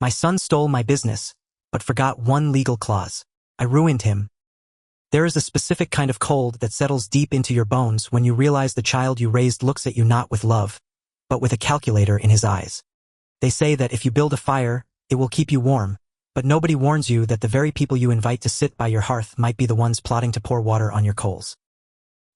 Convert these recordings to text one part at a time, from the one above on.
My son stole my business, but forgot one legal clause. I ruined him. There is a specific kind of cold that settles deep into your bones when you realize the child you raised looks at you not with love, but with a calculator in his eyes. They say that if you build a fire, it will keep you warm, but nobody warns you that the very people you invite to sit by your hearth might be the ones plotting to pour water on your coals.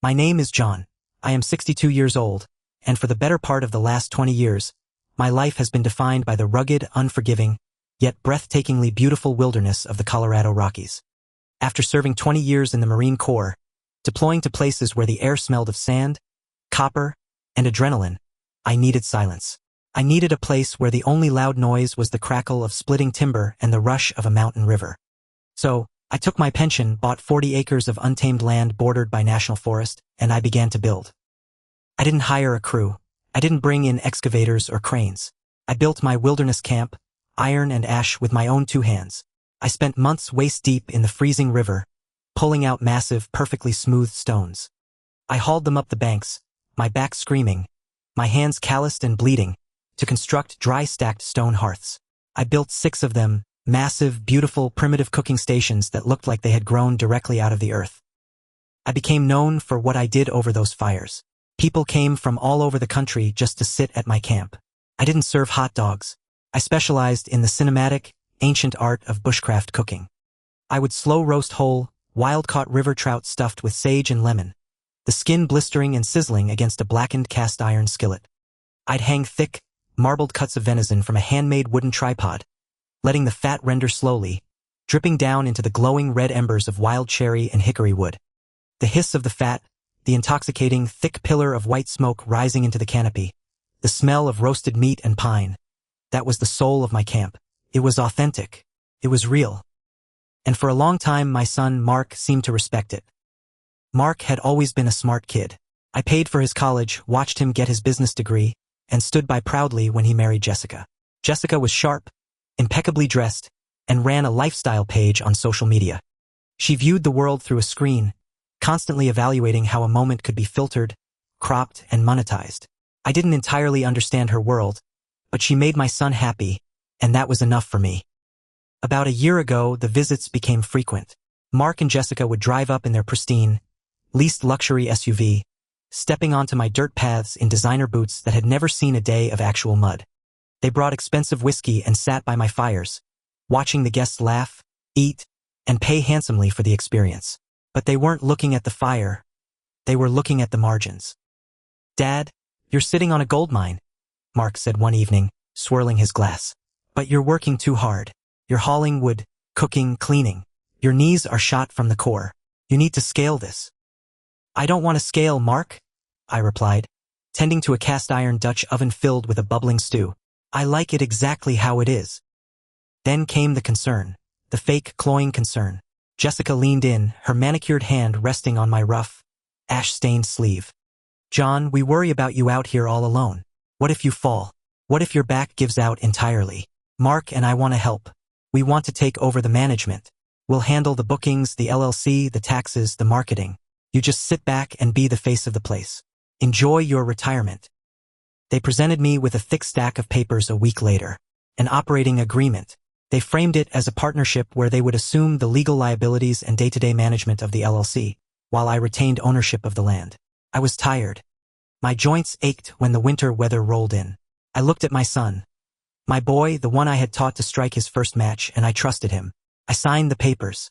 My name is John. I am 62 years old, and for the better part of the last 20 years, my life has been defined by the rugged, unforgiving, yet breathtakingly beautiful wilderness of the Colorado Rockies. After serving 20 years in the Marine Corps, deploying to places where the air smelled of sand, copper, and adrenaline, I needed silence. I needed a place where the only loud noise was the crackle of splitting timber and the rush of a mountain river. So, I took my pension, bought 40 acres of untamed land bordered by national forest, and I began to build. I didn't hire a crew. I didn't bring in excavators or cranes. I built my wilderness camp, iron and ash, with my own 2 hands. I spent months waist-deep in the freezing river, pulling out massive, perfectly smooth stones. I hauled them up the banks, my back screaming, my hands calloused and bleeding, to construct dry-stacked stone hearths. I built 6 of them, massive, beautiful, primitive cooking stations that looked like they had grown directly out of the earth. I became known for what I did over those fires. People came from all over the country just to sit at my camp. I didn't serve hot dogs. I specialized in the cinematic, ancient art of bushcraft cooking. I would slow roast whole, wild-caught river trout stuffed with sage and lemon, the skin blistering and sizzling against a blackened cast-iron skillet. I'd hang thick, marbled cuts of venison from a handmade wooden tripod, letting the fat render slowly, dripping down into the glowing red embers of wild cherry and hickory wood. The hiss of the fat, the intoxicating, thick pillar of white smoke rising into the canopy, the smell of roasted meat and pine. That was the soul of my camp. It was authentic. It was real. And for a long time, my son, Mark, seemed to respect it. Mark had always been a smart kid. I paid for his college, watched him get his business degree, and stood by proudly when he married Jessica. Jessica was sharp, impeccably dressed, and ran a lifestyle page on social media. She viewed the world through a screen, constantly evaluating how a moment could be filtered, cropped, and monetized. I didn't entirely understand her world, but she made my son happy, and that was enough for me. About a year ago, the visits became frequent. Mark and Jessica would drive up in their pristine, leased luxury SUV, stepping onto my dirt paths in designer boots that had never seen a day of actual mud. They brought expensive whiskey and sat by my fires, watching the guests laugh, eat, and pay handsomely for the experience. But they weren't looking at the fire. They were looking at the margins. "Dad, you're sitting on a gold mine," Mark said one evening, swirling his glass. "But you're working too hard. You're hauling wood, cooking, cleaning. Your knees are shot from the core. You need to scale this." "I don't want to scale, Mark," I replied, tending to a cast-iron Dutch oven filled with a bubbling stew. "I like it exactly how it is." Then came the concern, the fake, cloying concern. Jessica leaned in, her manicured hand resting on my rough, ash-stained sleeve. "John, we worry about you out here all alone. What if you fall? What if your back gives out entirely? Mark and I want to help. We want to take over the management. We'll handle the bookings, the LLC, the taxes, the marketing. You just sit back and be the face of the place. Enjoy your retirement." They presented me with a thick stack of papers a week later. An operating agreement. They framed it as a partnership where they would assume the legal liabilities and day-to-day management of the LLC, while I retained ownership of the land. I was tired. My joints ached when the winter weather rolled in. I looked at my son. My boy, the one I had taught to strike his first match, and I trusted him. I signed the papers.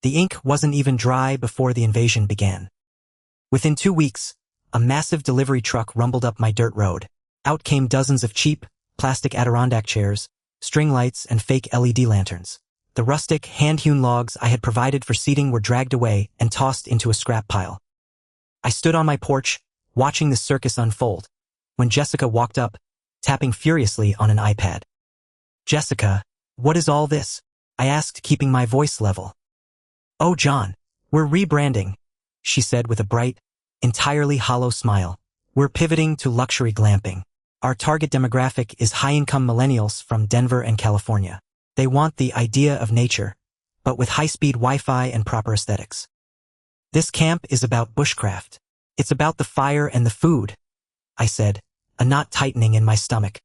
The ink wasn't even dry before the invasion began. Within 2 weeks, a massive delivery truck rumbled up my dirt road. Out came dozens of cheap, plastic Adirondack chairs, string lights, and fake LED lanterns. The rustic, hand-hewn logs I had provided for seating were dragged away and tossed into a scrap pile. I stood on my porch, watching the circus unfold, when Jessica walked up, tapping furiously on an iPad. "Jessica, what is all this?" I asked, keeping my voice level. "Oh, John, we're rebranding," she said with a bright, entirely hollow smile. "We're pivoting to luxury glamping. Our target demographic is high-income millennials from Denver and California. They want the idea of nature, but with high-speed Wi-Fi and proper aesthetics. This camp is about bushcraft. It's about the fire and the food," I said, a knot tightening in my stomach.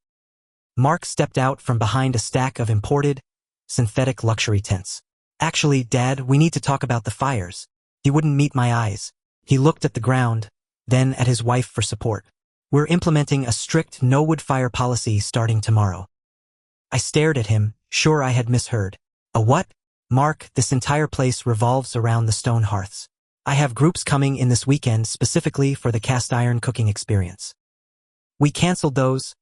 Mark stepped out from behind a stack of imported, synthetic luxury tents. Actually, Dad, we need to talk about the fires. He wouldn't meet my eyes. He looked at the ground, then at his wife for support. We're implementing a strict no-wood fire policy starting tomorrow. I stared at him, sure I had misheard. A what? Mark, this entire place revolves around the stone hearths. I have groups coming in this weekend specifically for the cast iron cooking experience. We canceled those,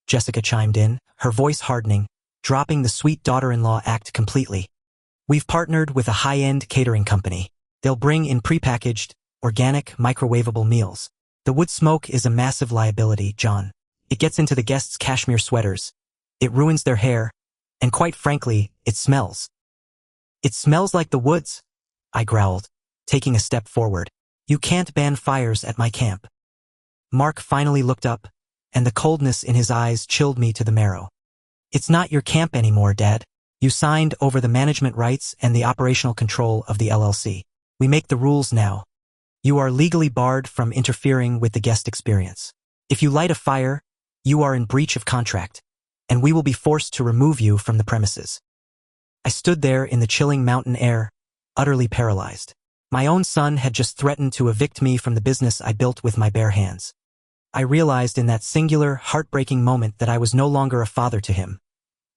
Jessica chimed in, her voice hardening, dropping the sweet daughter-in-law act completely. We've partnered with a high-end catering company. They'll bring in prepackaged, organic, microwavable meals. The wood smoke is a massive liability, John. It gets into the guests' cashmere sweaters. It ruins their hair. And quite frankly, it smells. It smells like the woods, I growled, taking a step forward. You can't ban fires at my camp. Mark finally looked up, and the coldness in his eyes chilled me to the marrow. It's not your camp anymore, Dad. You signed over the management rights and the operational control of the LLC. We make the rules now. You are legally barred from interfering with the guest experience. If you light a fire, you are in breach of contract, and we will be forced to remove you from the premises. I stood there in the chilling mountain air, utterly paralyzed. My own son had just threatened to evict me from the business I built with my bare hands. I realized in that singular, heartbreaking moment that I was no longer a father to him.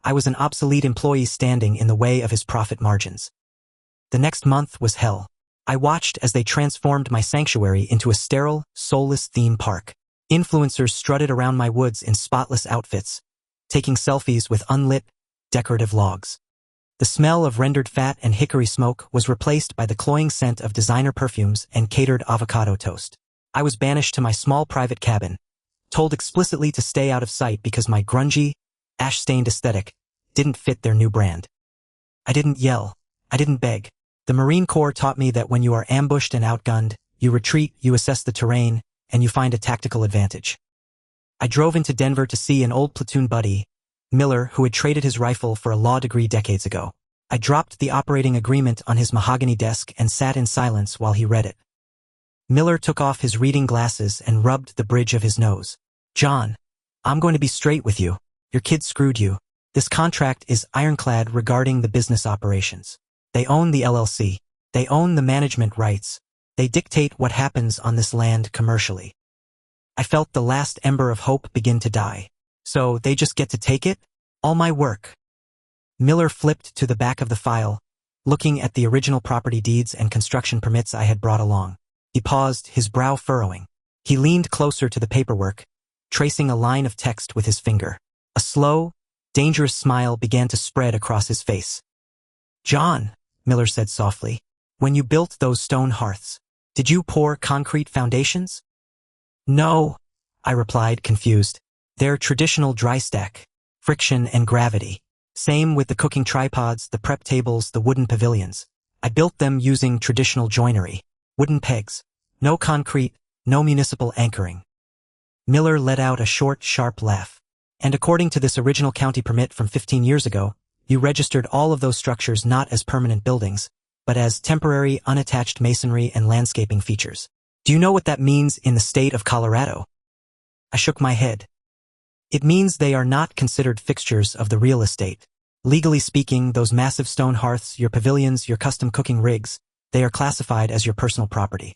I was an obsolete employee standing in the way of his profit margins. The next month was hell. I watched as they transformed my sanctuary into a sterile, soulless theme park. Influencers strutted around my woods in spotless outfits, taking selfies with unlit, decorative logs. The smell of rendered fat and hickory smoke was replaced by the cloying scent of designer perfumes and catered avocado toast. I was banished to my small private cabin, told explicitly to stay out of sight because my grungy, ash-stained aesthetic didn't fit their new brand. I didn't yell. I didn't beg. The Marine Corps taught me that when you are ambushed and outgunned, you retreat, you assess the terrain, and you find a tactical advantage. I drove into Denver to see an old platoon buddy, Miller, who had traded his rifle for a law degree decades ago. I dropped the operating agreement on his mahogany desk and sat in silence while he read it. Miller took off his reading glasses and rubbed the bridge of his nose. John, I'm going to be straight with you. Your kid screwed you. This contract is ironclad regarding the business operations. They own the LLC. They own the management rights. They dictate what happens on this land commercially. I felt the last ember of hope begin to die. So they just get to take it? All my work. Miller flipped to the back of the file, looking at the original property deeds and construction permits I had brought along. He paused, his brow furrowing. He leaned closer to the paperwork, tracing a line of text with his finger. A slow, dangerous smile began to spread across his face. John, Miller said softly, when you built those stone hearths, did you pour concrete foundations? No, I replied, confused. They're traditional dry stack, friction and gravity. Same with the cooking tripods, the prep tables, the wooden pavilions. I built them using traditional joinery, wooden pegs. No concrete, no municipal anchoring. Miller let out a short, sharp laugh. And according to this original county permit from 15 years ago, you registered all of those structures not as permanent buildings, but as temporary, unattached masonry and landscaping features. Do you know what that means in the state of Colorado? I shook my head. It means they are not considered fixtures of the real estate. Legally speaking, those massive stone hearths, your pavilions, your custom cooking rigs, they are classified as your personal property.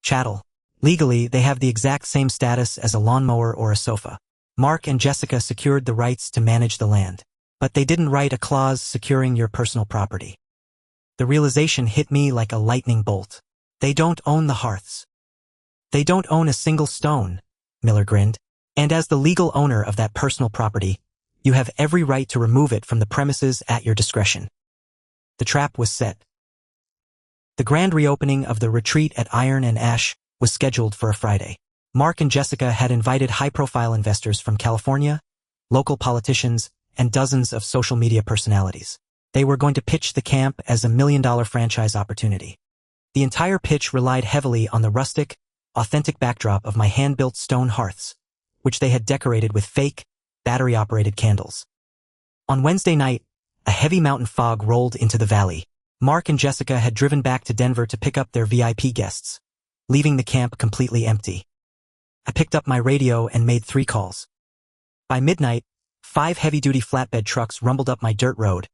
Chattel. Legally, they have the exact same status as a lawnmower or a sofa. Mark and Jessica secured the rights to manage the land, but they didn't write a clause securing your personal property. The realization hit me like a lightning bolt. They don't own the hearths. They don't own a single stone, Miller grinned. And as the legal owner of that personal property, you have every right to remove it from the premises at your discretion. The trap was set. The grand reopening of the retreat at Iron and Ash was scheduled for a Friday. Mark and Jessica had invited high-profile investors from California, local politicians, and dozens of social media personalities. They were going to pitch the camp as a $1 million franchise opportunity. The entire pitch relied heavily on the rustic, authentic backdrop of my hand-built stone hearths, which they had decorated with fake, battery-operated candles. On Wednesday night, a heavy mountain fog rolled into the valley. Mark and Jessica had driven back to Denver to pick up their VIP guests, leaving the camp completely empty. I picked up my radio and made 3 calls. By midnight, 5 heavy-duty flatbed trucks rumbled up my dirt road,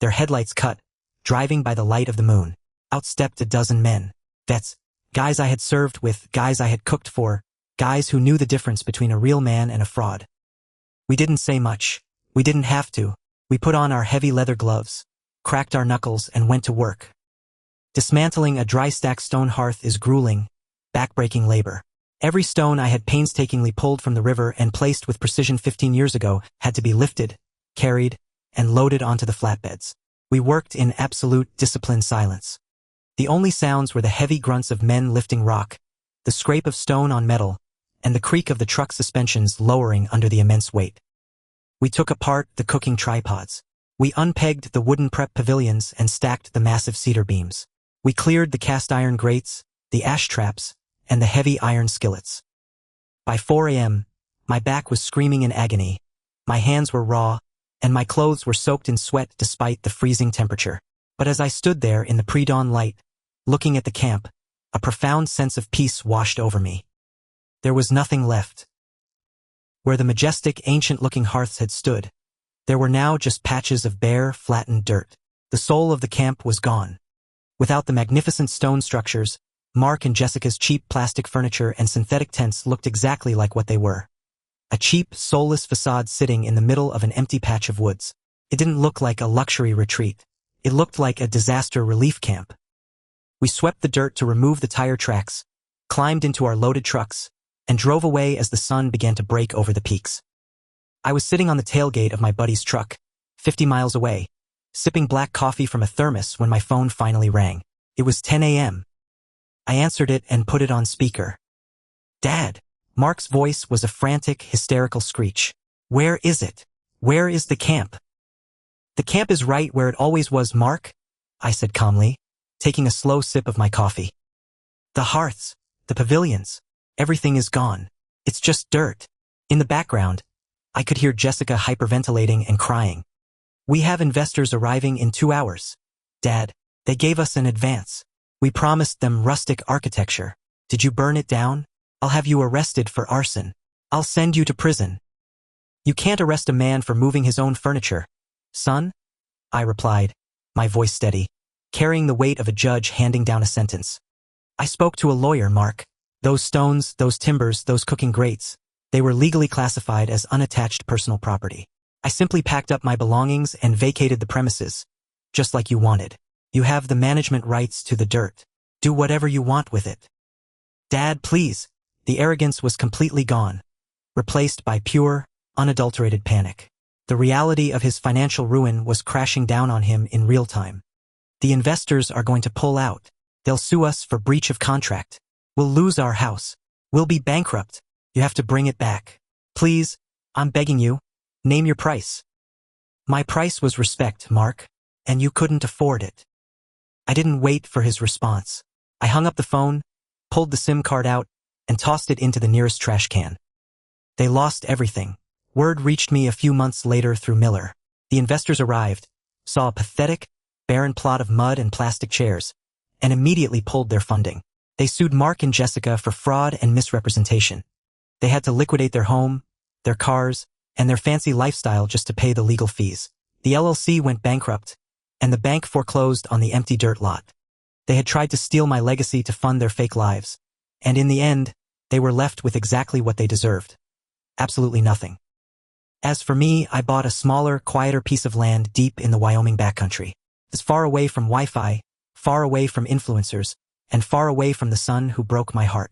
their headlights cut, driving by the light of the moon. Out stepped a dozen men, vets, guys I had served with, guys I had cooked for, guys who knew the difference between a real man and a fraud. We didn't say much. We didn't have to. We put on our heavy leather gloves, cracked our knuckles, and went to work. Dismantling a dry-stack stone hearth is grueling, back-breaking labor. Every stone I had painstakingly pulled from the river and placed with precision 15 years ago had to be lifted, carried, and loaded onto the flatbeds. We worked in absolute disciplined silence. The only sounds were the heavy grunts of men lifting rock, the scrape of stone on metal, and the creak of the truck suspensions lowering under the immense weight. We took apart the cooking tripods. We unpegged the wooden prep pavilions and stacked the massive cedar beams. We cleared the cast iron grates, the ash traps, and the heavy iron skillets. By 4 a.m., my back was screaming in agony, my hands were raw, and my clothes were soaked in sweat despite the freezing temperature. But as I stood there in the pre-dawn light, looking at the camp, a profound sense of peace washed over me. There was nothing left. Where the majestic, ancient-looking hearths had stood, there were now just patches of bare, flattened dirt. The soul of the camp was gone. Without the magnificent stone structures, Mark and Jessica's cheap plastic furniture and synthetic tents looked exactly like what they were. A cheap, soulless facade sitting in the middle of an empty patch of woods. It didn't look like a luxury retreat. It looked like a disaster relief camp. We swept the dirt to remove the tire tracks, climbed into our loaded trucks, and drove away as the sun began to break over the peaks. I was sitting on the tailgate of my buddy's truck, 50 miles away, sipping black coffee from a thermos when my phone finally rang. It was 10 a.m. I answered it and put it on speaker. "Dad." Mark's voice was a frantic, hysterical screech. "Where is it? Where is the camp?" "The camp is right where it always was, Mark," I said calmly, taking a slow sip of my coffee. "The hearths, the pavilions, everything is gone. It's just dirt." In the background, I could hear Jessica hyperventilating and crying. "We have investors arriving in 2 hours. Dad, they gave us an advance. We promised them rustic architecture. Did you burn it down? I'll have you arrested for arson. I'll send you to prison." "You can't arrest a man for moving his own furniture, son," I replied, my voice steady, carrying the weight of a judge handing down a sentence. "I spoke to a lawyer, Mark. Those stones, those timbers, those cooking grates, they were legally classified as unattached personal property. I simply packed up my belongings and vacated the premises, just like you wanted. You have the management rights to the dirt. Do whatever you want with it." "Dad, please." The arrogance was completely gone, replaced by pure, unadulterated panic. The reality of his financial ruin was crashing down on him in real time. "The investors are going to pull out. They'll sue us for breach of contract. We'll lose our house. We'll be bankrupt. You have to bring it back. Please, I'm begging you, name your price." "My price was respect, Mark, and you couldn't afford it." I didn't wait for his response. I hung up the phone, pulled the SIM card out, and tossed it into the nearest trash can. They lost everything. Word reached me a few months later through Miller. The investors arrived, saw a pathetic, barren plot of mud and plastic chairs, and immediately pulled their funding. They sued Mark and Jessica for fraud and misrepresentation. They had to liquidate their home, their cars, and their fancy lifestyle just to pay the legal fees. The LLC went bankrupt, and the bank foreclosed on the empty dirt lot. They had tried to steal my legacy to fund their fake lives, and in the end, they were left with exactly what they deserved. Absolutely nothing. As for me, I bought a smaller, quieter piece of land deep in the Wyoming backcountry. It's far away from Wi-Fi, far away from influencers, and far away from the sun who broke my heart.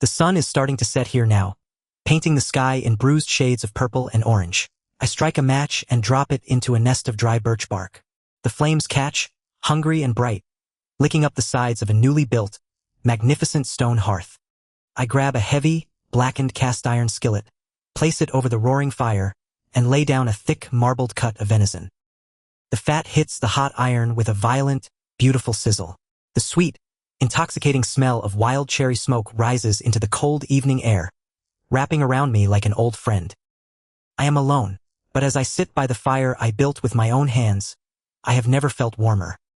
The sun is starting to set here now, painting the sky in bruised shades of purple and orange. I strike a match and drop it into a nest of dry birch bark. The flames catch, hungry and bright, licking up the sides of a newly built, magnificent stone hearth. I grab a heavy, blackened cast iron skillet, place it over the roaring fire, and lay down a thick, marbled cut of venison. The fat hits the hot iron with a violent, beautiful sizzle. The sweet, intoxicating smell of wild cherry smoke rises into the cold evening air, wrapping around me like an old friend. I am alone, but as I sit by the fire I built with my own hands, I have never felt warmer.